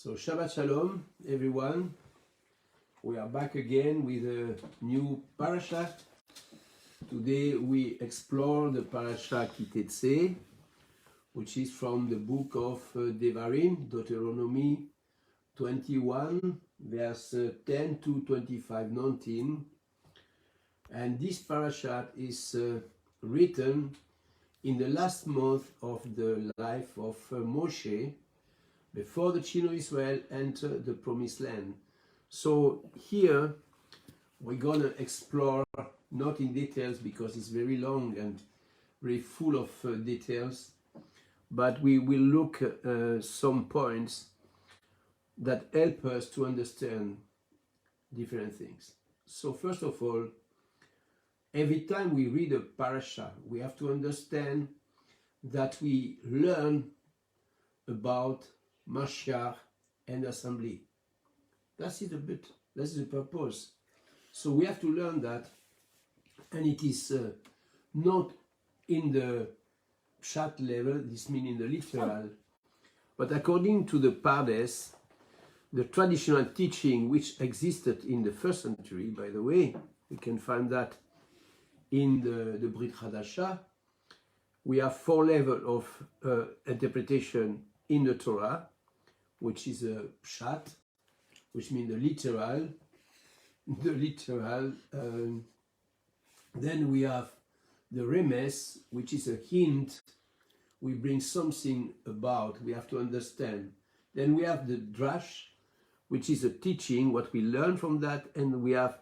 So Shabbat Shalom, everyone. We are back again with a new parasha. Today we explore the PARASHA KI TETZE, which is from the book of Devarim, Deuteronomy 21, verse 10 to 25, 19. And this parasha is written in the last month of the life of Moshe, before the children of Israel enter the promised land. So here we're going to explore, not in details because it's very long and very full of details, but we will look at some points that help us to understand different things. So first of all, every time we read a parasha, we have to understand that we learn about Mashiach and assembly. That's it a bit. That's the purpose. So we have to learn that, and it is not in the pshat level, this means in the literal, but according to the Pardes, the traditional teaching which existed in the first century, by the way, we can find that in the Brit Hadasha. We have 4 levels of interpretation in the Torah, which is a pshat, which means the literal. Then we have the remes, which is a hint. We bring something about, we have to understand. Then we have the drash, which is a teaching, what we learn from that. And we have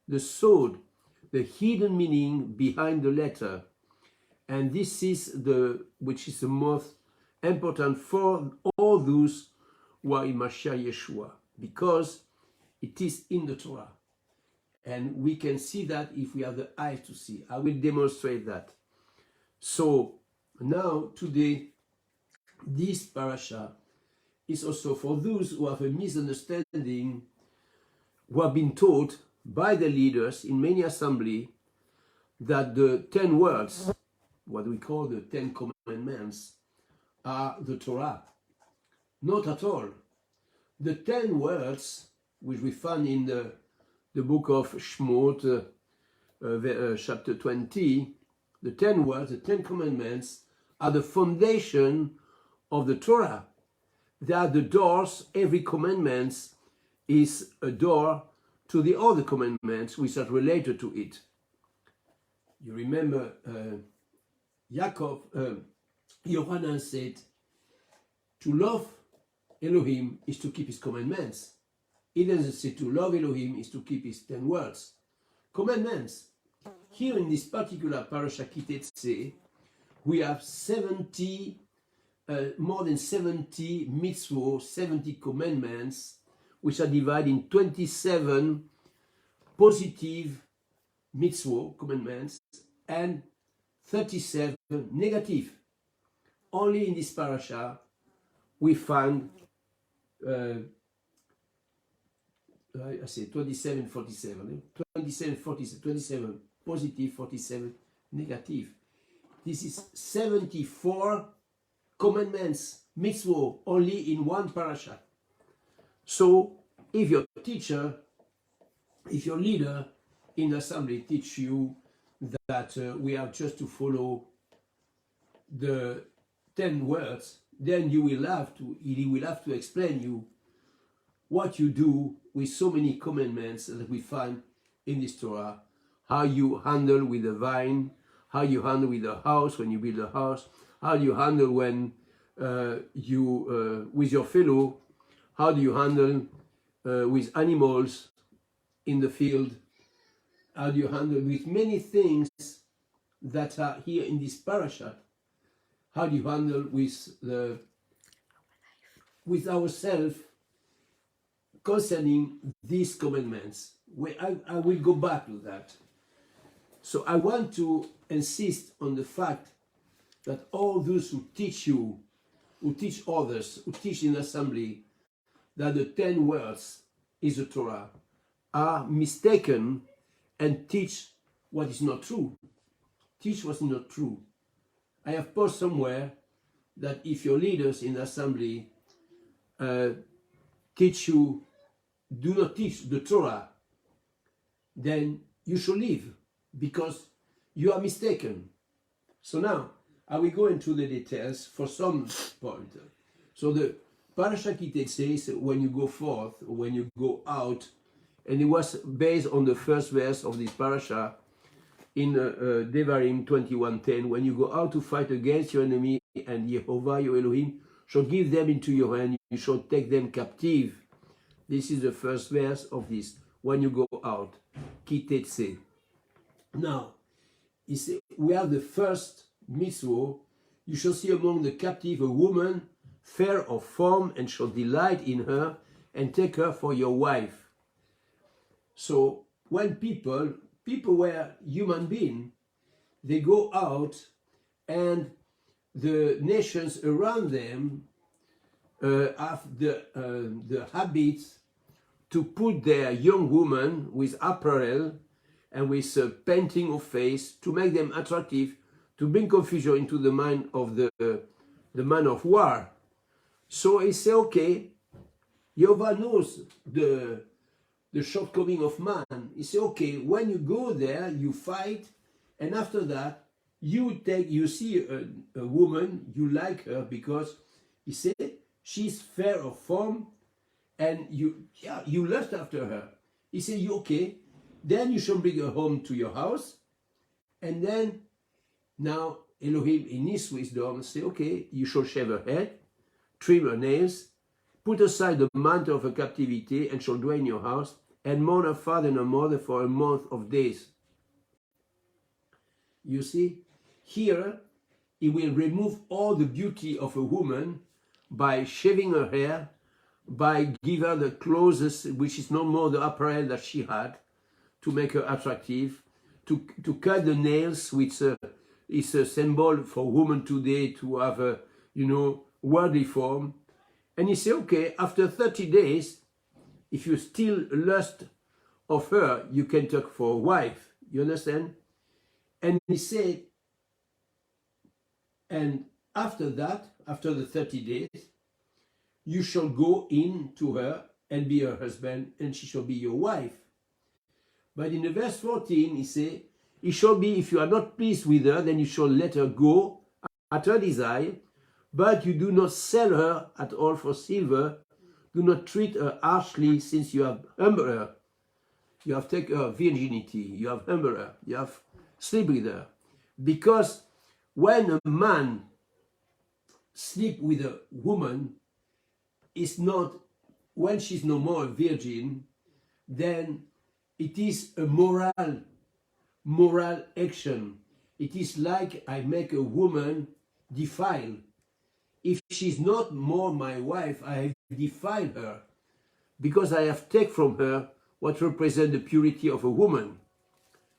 the sod, the hidden meaning behind the letter. And this is which is the most important for all those who are in Mashiach Yeshua, because it is in the Torah. And we can see that if we have the eyes to see. I will demonstrate that. So now, today, this parasha is also for those who have a misunderstanding, who have been taught by the leaders in many assemblies that the 10 words, what we call the 10 commandments, are the Torah. Not at all. The 10 words, which we find in the book of Shmot, chapter 20, the 10 words, the 10 commandments, are the foundation of the Torah. They are the doors. Every commandment is a door to the other commandments which are related to it. You remember Yohanan said, to love Elohim is to keep his commandments. He doesn't say to love Elohim is to keep his 10 words. Commandments. Here in this particular PARASHA KI TETZE, we have more than 70 mitzvot, 70 commandments, which are divided in 27 positive mitzvot, commandments, and 37 negative. Only in this parasha we find I say 27, 47, 27, 47, 27 positive, 47 negative. This is 74 commandments, mitzvot, only in one parasha. So if your teacher, if your leader in the assembly teach you that we have just to follow the 10 words, then he will have to explain you what you do with so many commandments that we find in this Torah, how you handle with the vine, how you handle with the house when you build a house, how do you handle when with your fellow, how do you handle with animals in the field, how do you handle with many things that are here in this parasha, how do you handle with ourselves concerning these commandments. I will go back to that. So I want to insist on the fact that all those who teach you, who teach others, who teach in assembly, that the 10 words is the Torah, are mistaken and teach what is not true. Teach what is not true. I have posted somewhere that if your leaders in the assembly do not teach the Torah, then you should leave, because you are mistaken. So now, I will go into the details for some point. So the Parasha Ki Tetze is when you go forth, when you go out, and it was based on the first verse of this parasha in Devarim 21:10, when you go out to fight against your enemy, and Yehovah your Elohim shall give them into your hand, you shall take them captive. This is the first verse of this, when you go out, Ki Tetze. Now, we have the first mitzvah, you shall see among the captive a woman fair of form, and shall delight in her, and take her for your wife. So when people were human beings, they go out, and the nations around them have the habit to put their young women with apparel and with a painting of face to make them attractive, to bring confusion into the mind of the man of war. So he said, okay, Jehovah knows the shortcoming of man. He said, okay, when you go there, you fight, and after that, you see a woman, you like her, because he said, she's fair of form, and you lust after her. He said, okay, then you shall bring her home to your house, and then, now, Elohim, in his wisdom, say, okay, you shall shave her head, trim her nails, put aside the mantle of her captivity, and shall dwell in your house, and mourn her father and her mother for a month of days. You see, here, he will remove all the beauty of a woman by shaving her hair, by giving her the clothes, which is no more the apparel that she had, to make her attractive, to cut the nails, which is a symbol for women today to have a, worldly form. And he said, okay, after 30 days, if you still lust of her, you can take for a wife. You understand? And he said, and after that, after the 30 days, you shall go in to her and be her husband, and she shall be your wife. But in the verse 14, he said, it shall be, if you are not pleased with her, then you shall let her go at her desire, but you do not sell her at all for silver. Do not treat her harshly, since you have humbled her. You have taken her virginity. You have humbled her. You have slept with her. Because when a man sleeps with a woman, it's not, when she's no more a virgin, then it is a moral action. It is like I make a woman defiled. If she's not more my wife, I have defiled her, because I have taken from her what represents the purity of a woman.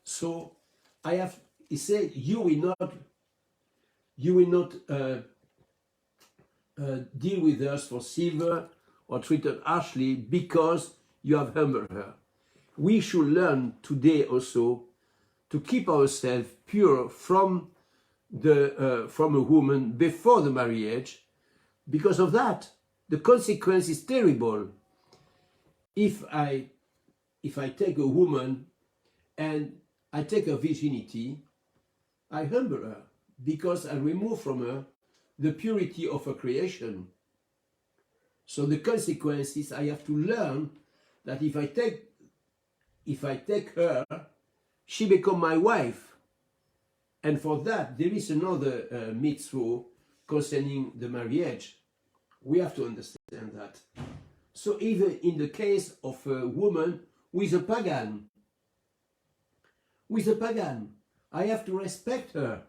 So he said, you will not deal with us for silver or treat her harshly, because you have humbled her. We should learn today also to keep ourselves pure from a woman before the marriage. Because of that, the consequence is terrible. If I take a woman and I take her virginity, I humble her, because I remove from her the purity of her creation. So the consequence is I have to learn that if I take her, she becomes my wife. And for that, there is another mitzvah concerning the marriage. We have to understand that. So even in the case of a woman with a pagan, I have to respect her.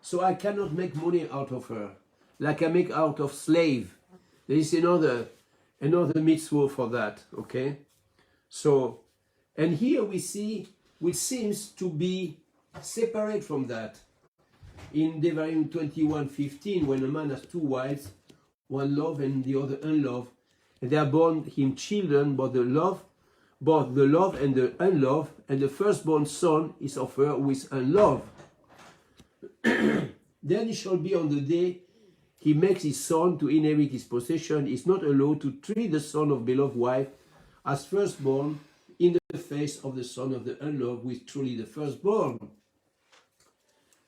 So I cannot make money out of her, like I make out of slave. There is another mitzvah for that, okay? So, and here we see, which seems to be separate from that. In Devarim 21:15, when a man has two wives, one love and the other unlove, and they are born him children, both the love and the unlove, and the firstborn son is of her with unlove. Then it shall be on the day he makes his son to inherit his possession, is not allowed to treat the son of beloved wife as firstborn in the face of the son of the unloved, who is truly the firstborn.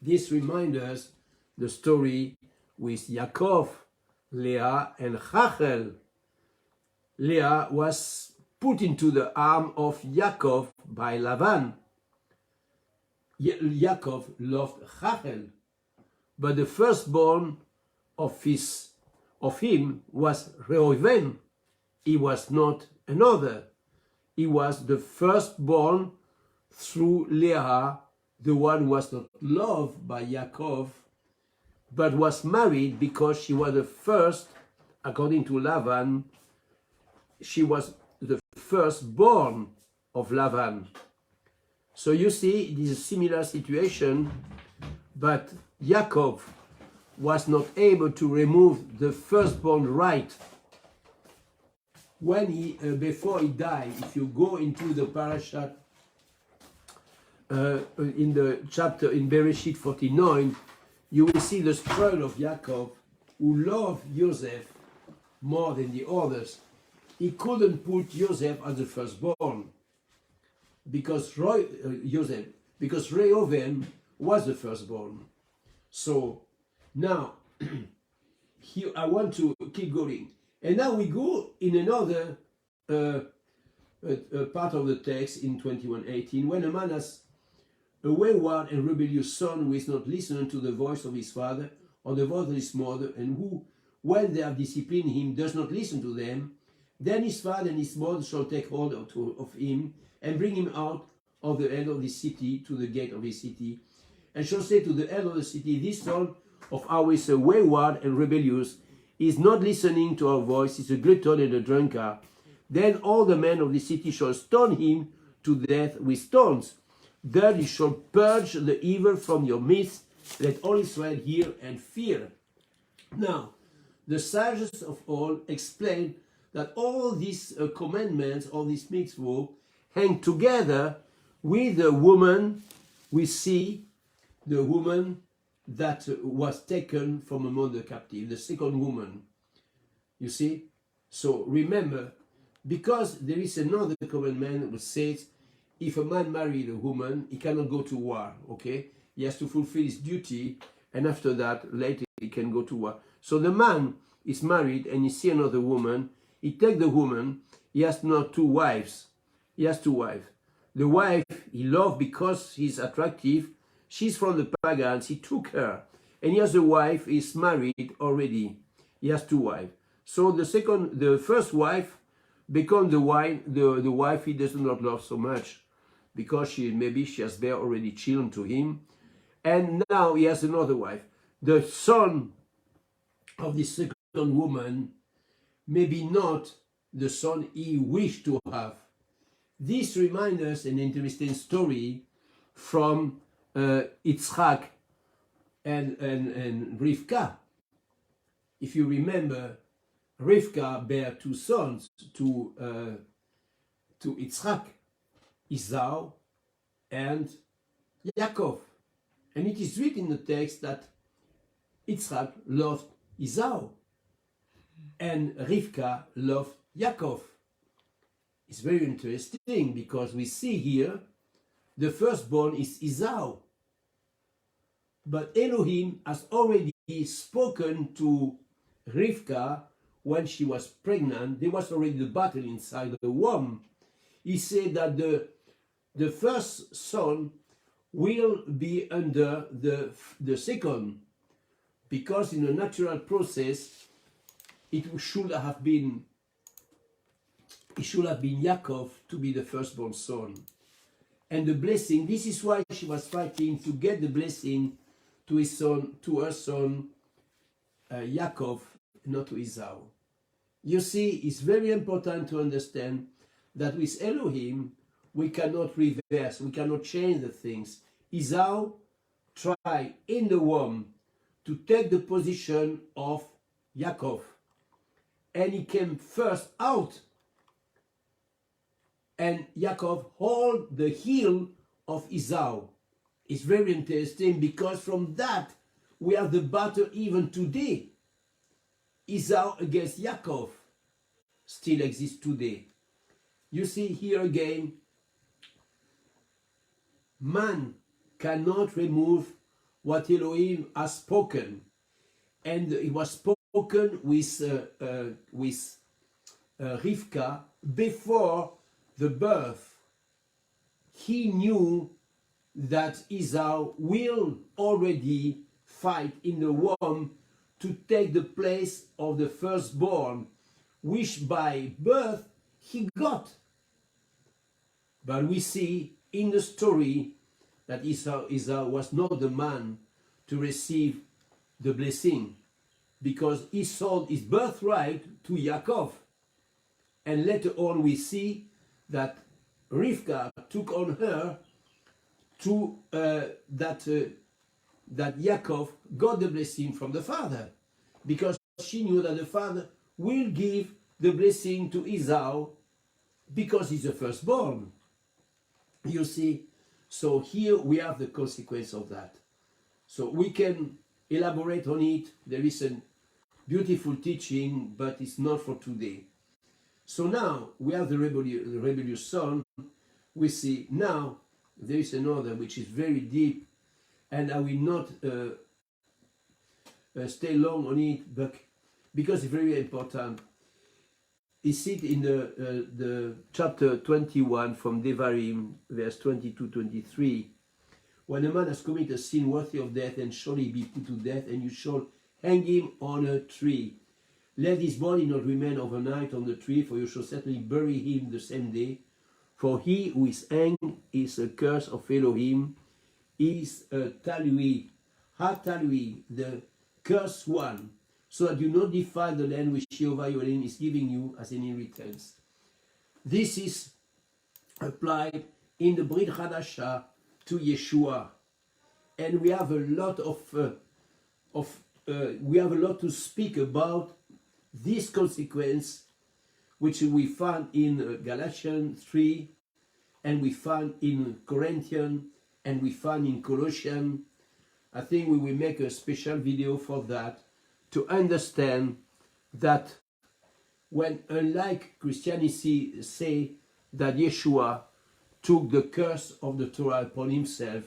This reminds us the story with Yaakov, Leah, and Rachel. Leah was put into the arm of Yaakov by Lavan. Yaakov loved Rachel, but the firstborn of him was Reuven. He was not another. He was the firstborn through Leah, the one who was not loved by Yaakov, but was married because she was the first, according to Lavan, she was the firstborn of Lavan. So you see, it is a similar situation, but Yaakov was not able to remove the firstborn right. When he, before he died, if you go into the parasha, in the chapter in Bereshit 49, you will see the struggle of Yaakov, who loved Joseph more than the others. He couldn't put Joseph as the firstborn because Reuven was the firstborn. So now here I want to keep going, and now we go in another part of the text in 21:18, when a man has a wayward and rebellious son who is not listening to the voice of his father or the voice of his mother, and who, when they have disciplined him, does not listen to them, then his father and his mother shall take hold of him and bring him out of the end of the city to the gate of his city, and shall say to the end of the city, this son of ours is wayward and rebellious, is not listening to our voice, is a glutton and a drunkard. Then all the men of the city shall stone him to death with stones. Then you shall purge the evil from your midst. Let all Israel hear and fear. Now, the sages of all explain that all these commandments, all these mitzvot, hang together with the woman we see, the woman that was taken from among the captive, the second woman. You see? So remember, because there is another commandment which says, if a man married a woman, he cannot go to war, okay? He has to fulfill his duty, and after that, later he can go to war. So the man is married, and he see another woman, he take the woman, he has now two wives. He has two wives. The wife he loved because she's attractive, she's from the pagans, he took her. And he has a wife, he's married already. He has two wives. So the first wife becomes the wife he does not love so much, because maybe she has bare already children to him. And now he has another wife. The son of the second woman, maybe not the son he wished to have. This reminds us an interesting story from Yitzhak and Rivka. If you remember, Rivka bare two sons to Yitzhak, Esau and Yaakov. And it is written in the text that Yitzhak loved Esau and Rivka loved Yaakov. It's very interesting because we see here the firstborn is Esau. But Elohim has already spoken to Rivka when she was pregnant. There was already the battle inside the womb. He said that the first son will be under the second, because in a natural process it should have been Yaakov to be the firstborn son. And the blessing, this is why she was fighting to get the blessing to her son Yaakov, not to Esau. You see, it's very important to understand that with Elohim we cannot reverse, we cannot change the things. Esau tried in the womb to take the position of Yaakov, and he came first out, and Yaakov hold the heel of Esau. It's very interesting because from that we have the battle even today. Esau against Yaakov still exists today. You see here again, man cannot remove what Elohim has spoken, and it was spoken with Rivka before the birth. He knew that Esau will already fight in the womb to take the place of the firstborn, which by birth he got. But we see in the story that Esau was not the man to receive the blessing, because he sold his birthright to Yaakov. And later on we see that Rivka took on her to that Yaakov got the blessing from the father, because she knew that the father will give the blessing to Esau because he's the firstborn. You see, so here we have the consequence of that. So we can elaborate on it. There is a beautiful teaching, but it's not for today. So now we have the rebellious son. We see now there is another which is very deep, and I will not stay long on it, but because it's very important. Is it in the chapter 21 from Devarim, verse 22-23, when a man has committed a sin worthy of death, and shall he be put to death, and you shall hang him on a tree. Let his body not remain overnight on the tree, for you shall certainly bury him the same day. For he who is hanged is a curse of Elohim, is a talui, ha-talui, the cursed one, so that you not defile the land which Jehovah your Elohim is giving you as an inheritance. This is applied in the Brit Hadashah to Yeshua, and we have a lot to speak about this consequence, which we find in Galatians 3, and we find in Corinthians, and we find in Colossians. I think we will make a special video for that, to understand that when, unlike Christianity, say that Yeshua took the curse of the Torah upon himself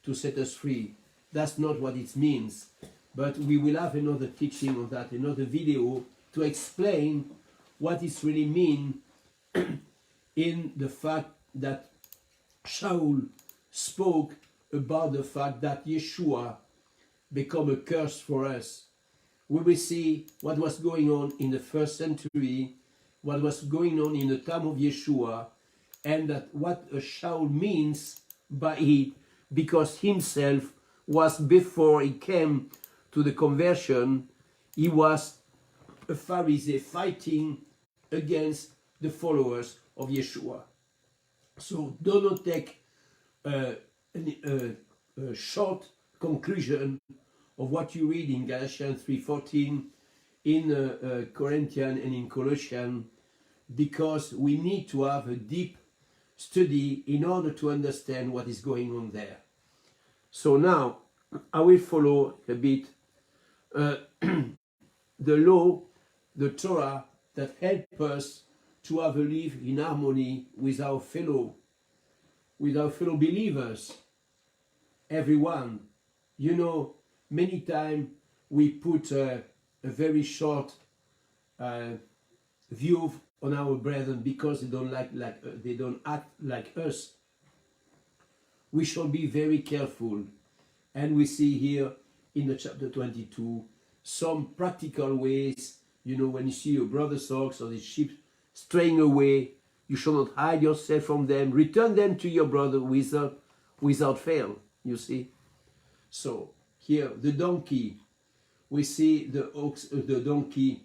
to set us free, that's not what it means. But we will have another teaching on that, another video, to explain what it really means in the fact that Shaul spoke about the fact that Yeshua became a curse for us. We will see what was going on in the first century, what was going on in the time of Yeshua, and that what a Shaul means by it, because himself was, before he came to the conversion, he was a Pharisee fighting against the followers of Yeshua. So do not take a short conclusion of what you read in Galatians 3:14, in Corinthians and in Colossians, because we need to have a deep study in order to understand what is going on there. So now I will follow a bit the law, the Torah, that help us to have a live in harmony with our fellow believers, everyone. You know, many times we put a very short view on our brethren because they don't they don't act like us. We shall be very careful, and we see here in the chapter 22 some practical ways. You know, when you see your brother's ox or the sheep straying away, you shall not hide yourself from them. Return them to your brother without fail. You see. So here the donkey, we see the ox, the donkey.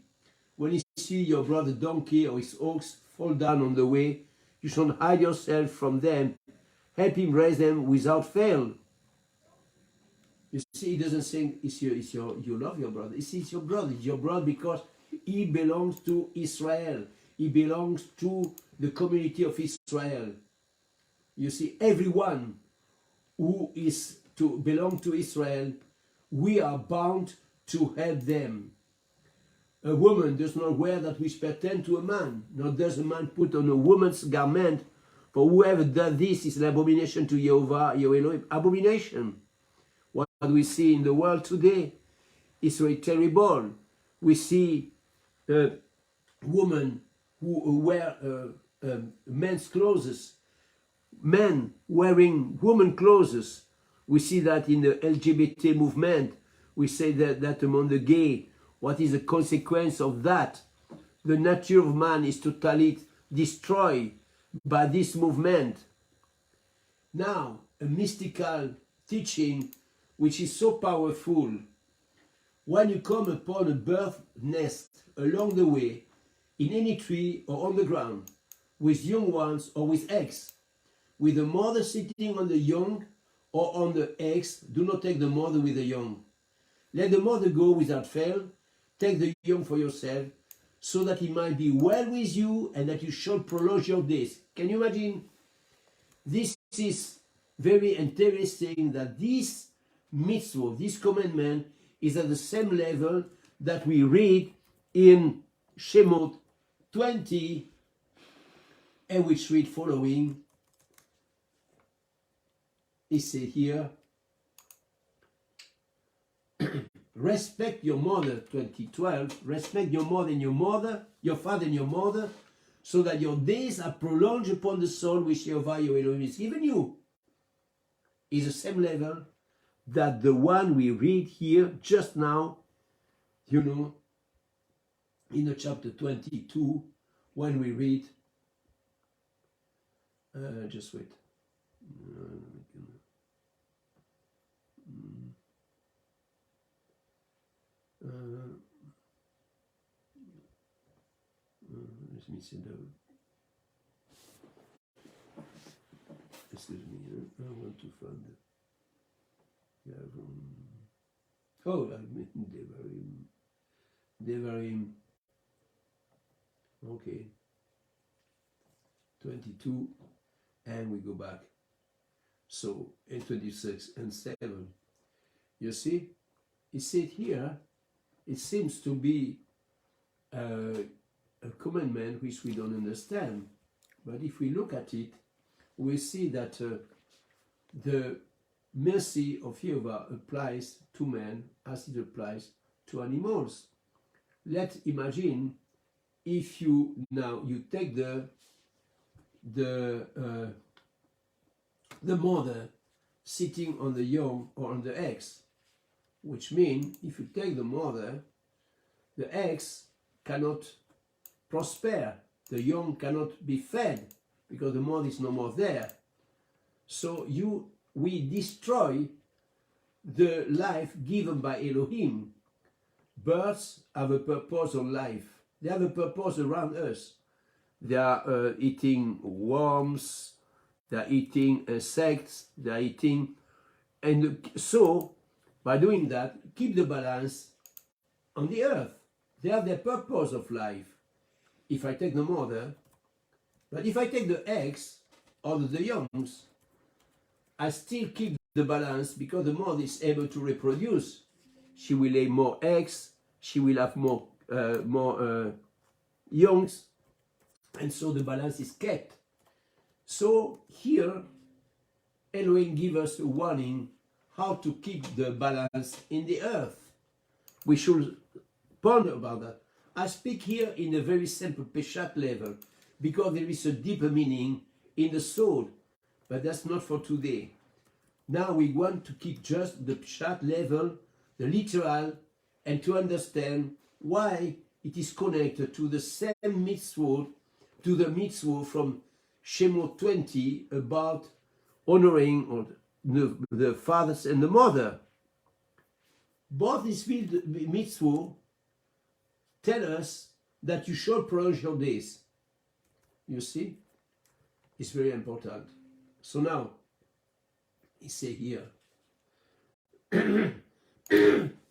When you see your brother donkey or his ox fall down on the way, you shall not hide yourself from them. Help him raise them without fail. You see, he doesn't say you love your brother. He says it's your brother. It's your brother because he belongs to Israel. He belongs to the community of Israel. You see, everyone who is to belong to Israel, we are bound to help them. A woman does not wear that which pertains to a man, nor does a man put on a woman's garment, for whoever does this is an abomination to Jehovah, your Elohim. Abomination. What we see in the world today is very terrible. We see women who wear men's clothes, men wearing women clothes. We see that in the LGBT movement. We say that among the gay, what is the consequence of that? The nature of man is totally destroyed by this movement. Now, a mystical teaching which is so powerful. When you come upon a bird nest along the way, in any tree or on the ground, with young ones or with eggs, with the mother sitting on the young or on the eggs, do not take the mother with the young. Let the mother go without fail, take the young for yourself, so that it might be well with you and that you shall prolong your days. Can you imagine? This is very interesting that this mitzvah, this commandment, is at the same level that we read in Shemot 20, and which read following. It says here, respect your mother, 20:12, respect your mother and your father and your mother, so that your days are prolonged upon the soul which Jehovah your Elohim has given you. Is the same level that the one we read here just now, you know, in the chapter 22, when we read, just wait. Let me sit down. Excuse me, I want to find it. Oh, I mean Devarim. Okay. 22, and we go back. So, in 26 and 7. You see? It said here, it seems to be a commandment which we don't understand. But if we look at it, we see that the mercy of Jehovah applies to man as it applies to animals. Let's imagine if you take the mother sitting on the young or on the eggs, which means if you take the mother, the eggs cannot prosper, the young cannot be fed because the mother is no more there. So we destroy the life given by Elohim. Birds have a purpose of life. They have a purpose around us. They are eating worms, they are eating insects, they are eating, and so by doing that, keep the balance on the earth. They have their purpose of life. If I take the mother, but if I take the eggs or the youngs, I still keep the balance because the mother is able to reproduce. She will lay more eggs, she will have more youngs, and so the balance is kept. So here, Elohim gives us a warning how to keep the balance in the earth. We should ponder about that. I speak here in a very simple Peshat level because there is a deeper meaning in the soul, but that's not for today. Now we want to keep just the Peshat level, the literal, and to understand why it is connected to the same mitzvah, to the mitzvah from Shemot 20 about honoring the fathers and the mother. Both these mitzvah tell us that you should prolong your days. You see? It's very important. So now, he say here,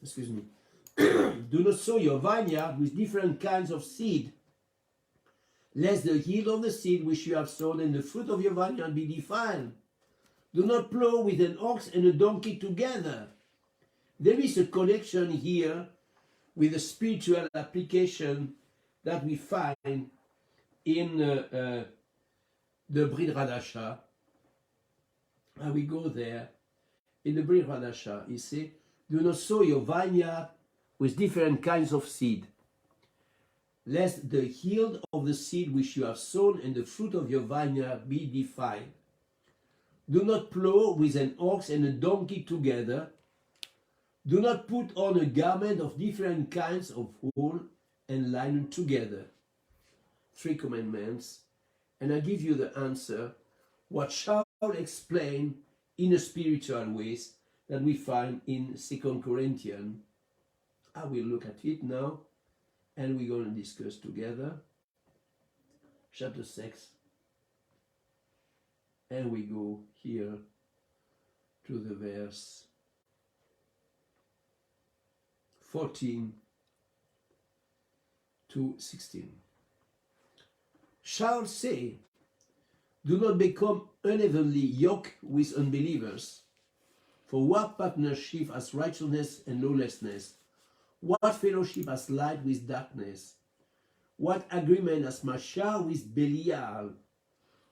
excuse me, do not sow your vineyard with different kinds of seed, lest the yield of the seed which you have sown and the fruit of your vineyard be defiled. Do not plow with an ox and a donkey together. There is a connection here with the spiritual application that we find in the Brit Hadasha. And we go there. In the Brit Hadasha, he says, do not sow your vineyard with different kinds of seed, lest the yield of the seed which you have sown and the fruit of your vineyard be defiled. Do not plow with an ox and a donkey together. Do not put on a garment of different kinds of wool and linen together. 3 commandments. And I give you the answer, what shall explain in a spiritual ways that we find in 2 Corinthians. I will look at it now, and we're going to discuss together. Chapter 6. And we go here to the verse 14 to 16. Shall say, do not become unevenly yoked with unbelievers. For what partnership has righteousness and lawlessness? What fellowship has light with darkness? What agreement has Mashah with Belial?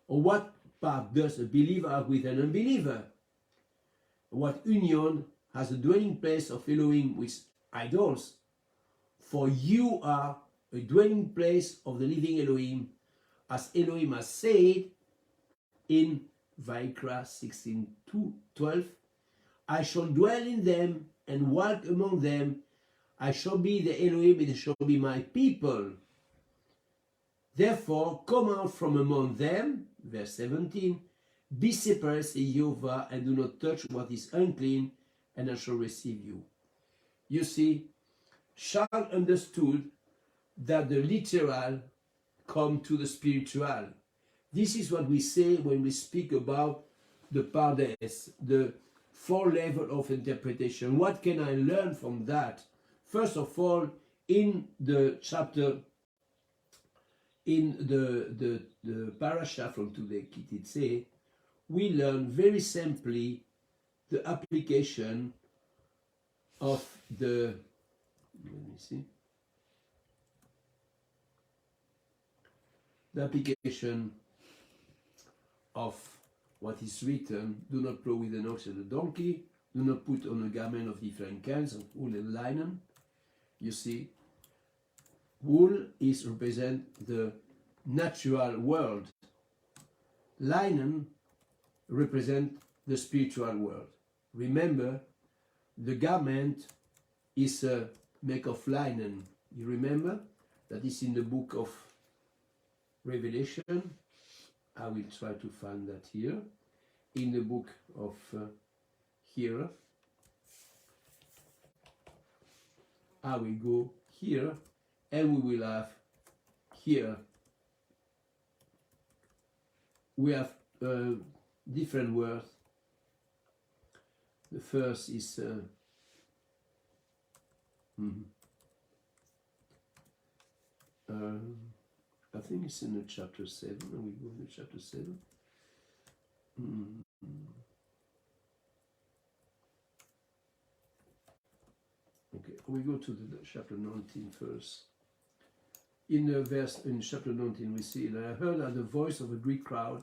Or what part does a believer have with an unbeliever? What union has a dwelling place of Elohim with idols? For you are a dwelling place of the living Elohim, as Elohim has said in Vayikra 16:12. I shall dwell in them and walk among them. I shall be the Elohim, and they shall be my people. Therefore, come out from among them, verse 17, be separate, say Jehovah, and do not touch what is unclean, and I shall receive you. You see, Charles understood that the literal come to the spiritual. This is what we say when we speak about the Pardes, the 4 levels of interpretation. What can I learn from that? First of all, in the chapter, in the parasha from today, Ki Tetze, we learn very simply the application of the, let me see, the application of what is written, do not plow with an ox and a donkey, do not put on a garment of different kinds of wool and linen. You see, wool is represent the natural world. Linen represent the spiritual world. Remember, the garment is made of linen. You remember that is in the book of Revelation. I will try to find that here. In the book of here. I will go here, and we will have here. We have different words. The first is I think it's in the chapter 7. We go to chapter 7. Okay, we go to the chapter 19 first. In chapter 19 we see, and I heard at the voice of a great crowd,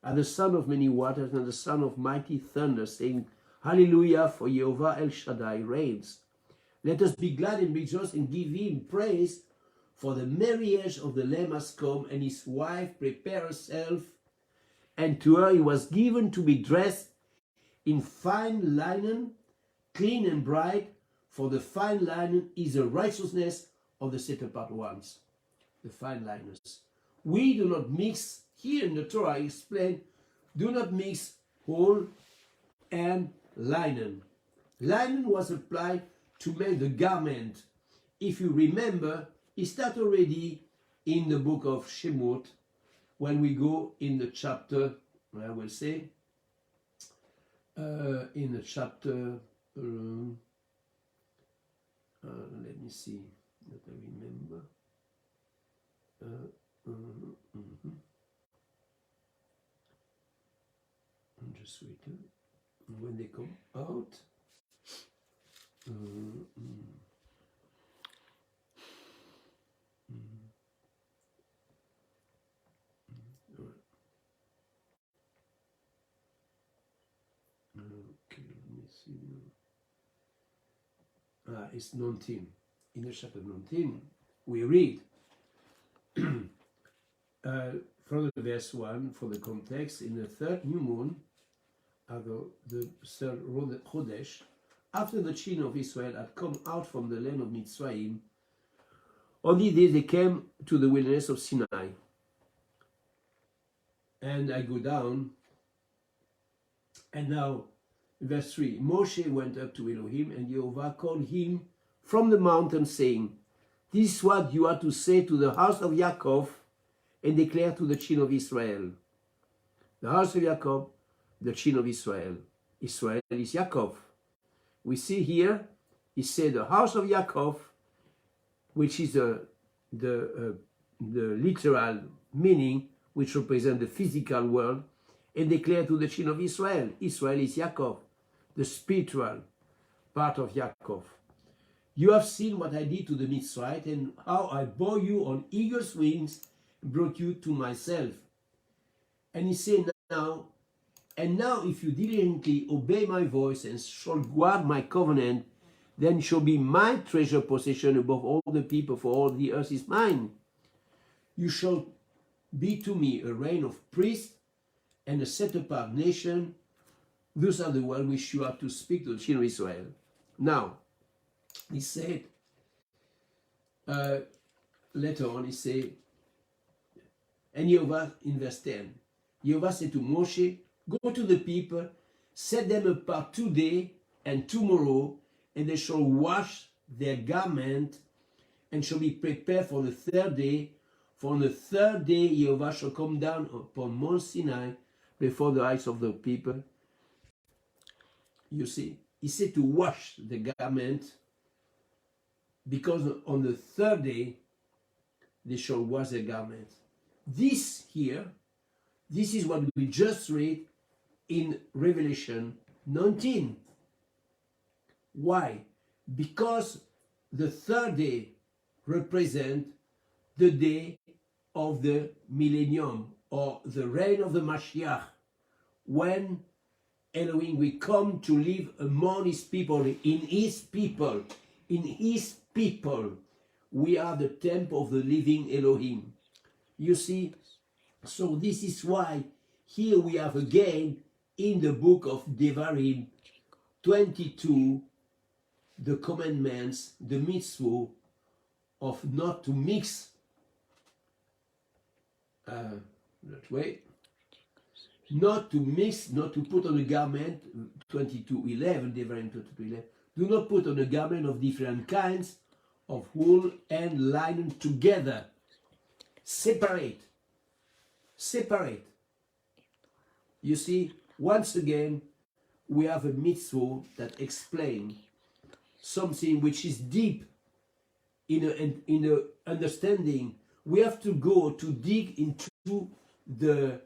at the sound of many waters, and the sound of mighty thunder, saying, Hallelujah, for Jehovah El Shaddai reigns. Let us be glad and rejoice and give him praise, for the marriage of the Lamb has come, and his wife prepared herself, and to her it was given to be dressed in fine linen, clean and bright, for the fine linen is the righteousness of the set apart ones. The fine linens. We do not mix, here in the Torah I explain, do not mix wool and linen. Linen was applied to make the garment. If you remember, it starts already in the book of Shemot, when we go in the chapter, I will say, in the chapter, let me see, that I remember. I'm just waiting. When they come out, It's 19. In the chapter 19, we read from the verse 1 for the context. In the third new moon, the third Chodesh, after the children of Israel had come out from the land of Mitzrayim, on the day they came to the wilderness of Sinai. And I go down, and now, verse 3, Moshe went up to Elohim, and Jehovah called him from the mountain, saying, this is what you are to say to the house of Yaakov, and declare to the children of Israel. The house of Yaakov, the children of Israel. Israel is Yaakov. We see here, he said the house of Yaakov, which is the literal meaning, which represents the physical world, and declare to the children of Israel. Israel is Yaakov, the spiritual part of Yaakov. You have seen what I did to the Mitzrayim, and how I bore you on eagle's wings, and brought you to myself. And he said now, and now if you diligently obey my voice and shall guard my covenant, then shall be my treasure possession above all the people, for all the earth is mine. You shall be to me a reign of priests and a set-apart nation. Those are the words which you are to speak to the children of Israel. Now, he said, later on, he said, and Jehovah, in verse 10, Jehovah said to Moshe, go to the people, set them apart today and tomorrow, and they shall wash their garment and shall be prepared for the third day. For on the third day Jehovah shall come down upon Mount Sinai before the eyes of the people. You see, he said to wash the garment, because on the third day they shall wash their garments. This here, this is what we just read in Revelation 19. Why? Because the third day represents the day of the millennium, or the reign of the Mashiach, when Elohim will come to live among his people, in his people. In his people, we are the temple of the living Elohim. You see, so this is why here we have again in the book of Devarim 22, the commandments, the mitzvah of not to mix, not to mix, not to put on a garment, 22:11, Devarim 22:11, do not put on a garment of different kinds of wool and linen together. Separate. Separate. You see, once again, we have a mitzvah that explains something which is deep in a understanding. We have to go to dig into the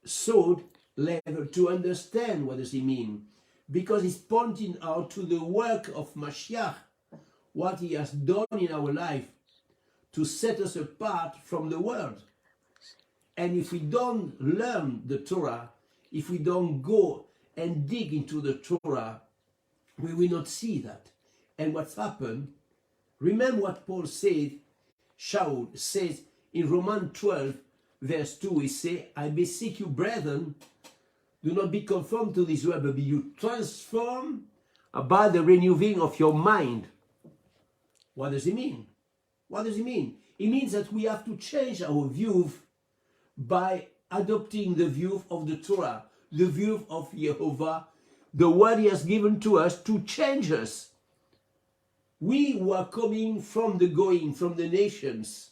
soul level to understand what does it mean, because it's pointing out to the work of Mashiach, what he has done in our life to set us apart from the world. And if we don't learn the Torah, if we don't go and dig into the Torah, we will not see that. And what's happened, remember what Paul said, Shaul says in Romans 12, verse 2, he says, I beseech you, brethren, do not be conformed to this world, but be you transformed by the renewing of your mind. What does it mean? What does it mean? It means that we have to change our view by adopting the view of the Torah, the view of Jehovah, the word he has given to us to change us. We who are coming from the going, from the nations,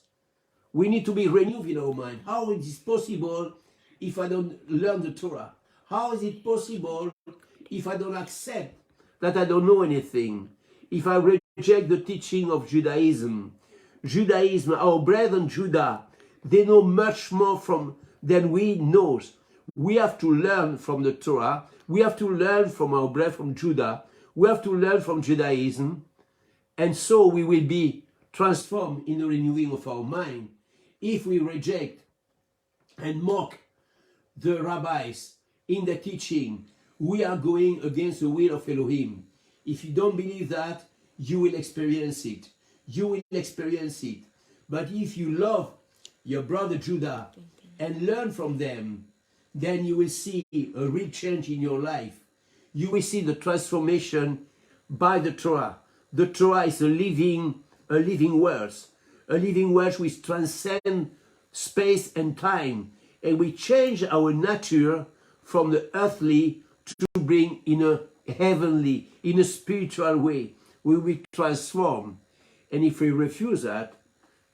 we need to be renewed in our mind. How is it possible if I don't learn the Torah? How is it possible if I don't accept that I don't know anything? If I reject the teaching of Judaism? Judaism, our brethren Judah, they know much more than we know. We have to learn from the Torah. We have to learn from our brethren from Judah. We have to learn from Judaism. And so we will be transformed in the renewing of our mind. If we reject and mock the rabbis in the teaching, we are going against the will of Elohim. If you don't believe that, you will experience it. You will experience it. But if you love your brother Judah and learn from them, then you will see a real change in your life. You will see the transformation by the Torah. The Torah is a living word which transcends space and time, and we change our nature from the earthly to bring in a heavenly, in a spiritual way. We will transform. And if we refuse that,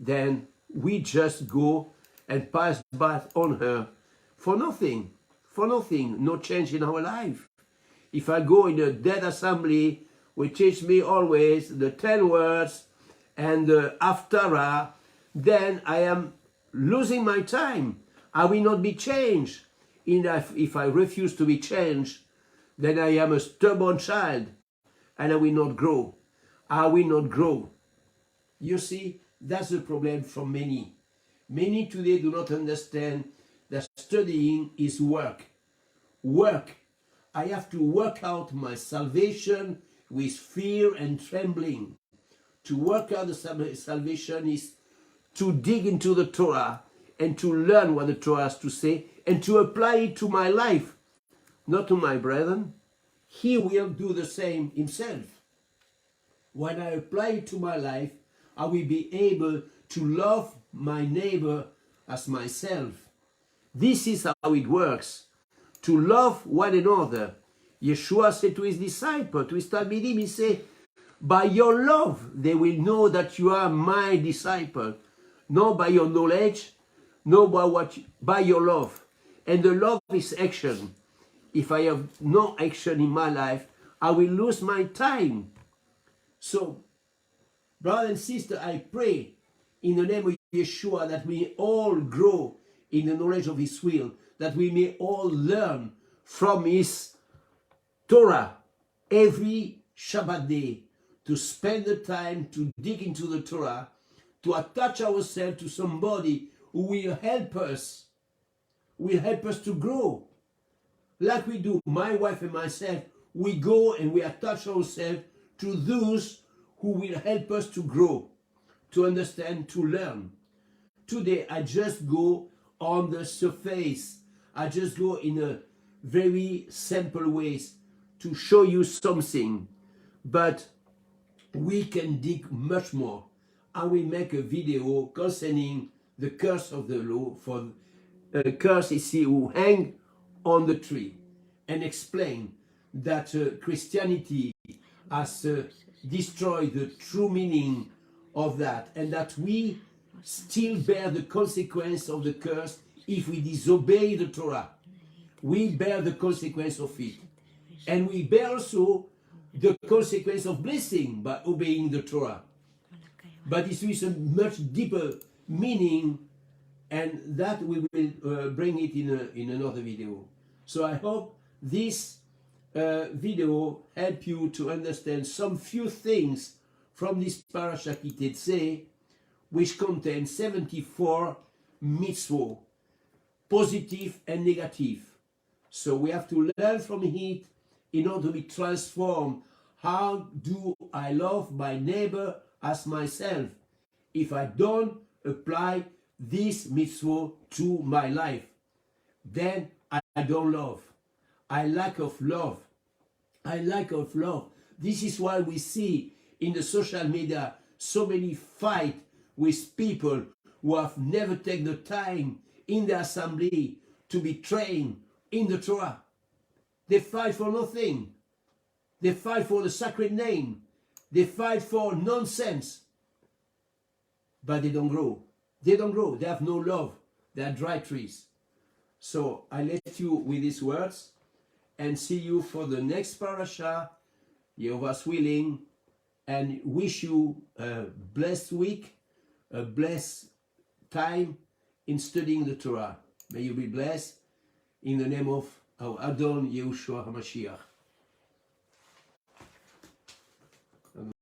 then we just go and pass by on her for nothing, no change in our life. If I go in a dead assembly, which teach me always the 10 words and the Haftarah, then I am losing my time. I will not be changed. If I refuse to be changed, then I am a stubborn child and I will not grow. I will not grow. You see, that's the problem for many. Many today do not understand that studying is work. Work. I have to work out my salvation with fear and trembling. To work out the salvation is to dig into the Torah and to learn what the Torah has to say and to apply it to my life, not to my brethren. He will do the same himself. When I apply it to my life, I will be able to love my neighbor as myself. This is how it works. To love one another. Yeshua said to his disciple, to his Talmidim, he said, by your love they will know that you are my disciple. Not by your knowledge, no by your love. And the love is action. If I have no action in my life, I will lose my time. So, brother and sister, I pray in the name of Yeshua that we all grow in the knowledge of his will, that we may all learn from his Torah every Shabbat day, to spend the time to dig into the Torah, to attach ourselves to somebody who will help us to grow. Like we do, my wife and myself, we go and we attach ourselves to those who will help us to grow, to understand, to learn. Today, I just go on the surface. I just go in a very simple ways to show you something. But we can dig much more. I will make a video concerning the curse of the law, for a curse is he who hang on the tree, and explain that Christianity has destroyed the true meaning of that, and that we still bear the consequence of the curse if we disobey the Torah. We bear the consequence of it. And we bear also the consequence of blessing by obeying the Torah. But it's with a much deeper meaning, and that we will bring it in another video. So I hope this video help you to understand some few things from this PARASHA KI TETZE, which contains 74 mitzvot, positive and negative. So we have to learn from it in order to be transformed. How do I love my neighbor as myself? If I don't apply this mitzvah to my life, then I don't love. I lack of love. I lack of love. This is why we see in the social media so many fights with people who have never taken the time in the assembly to be trained in the Torah. They fight for nothing. They fight for the sacred name. They fight for nonsense. But they don't grow. They don't grow. They have no love. They are dry trees. So I let you with these words and see you for the next parasha, Jehovah's willing, and wish you a blessed week, a blessed time in studying the Torah. May you be blessed in the name of our Adon Yehoshua HaMashiach.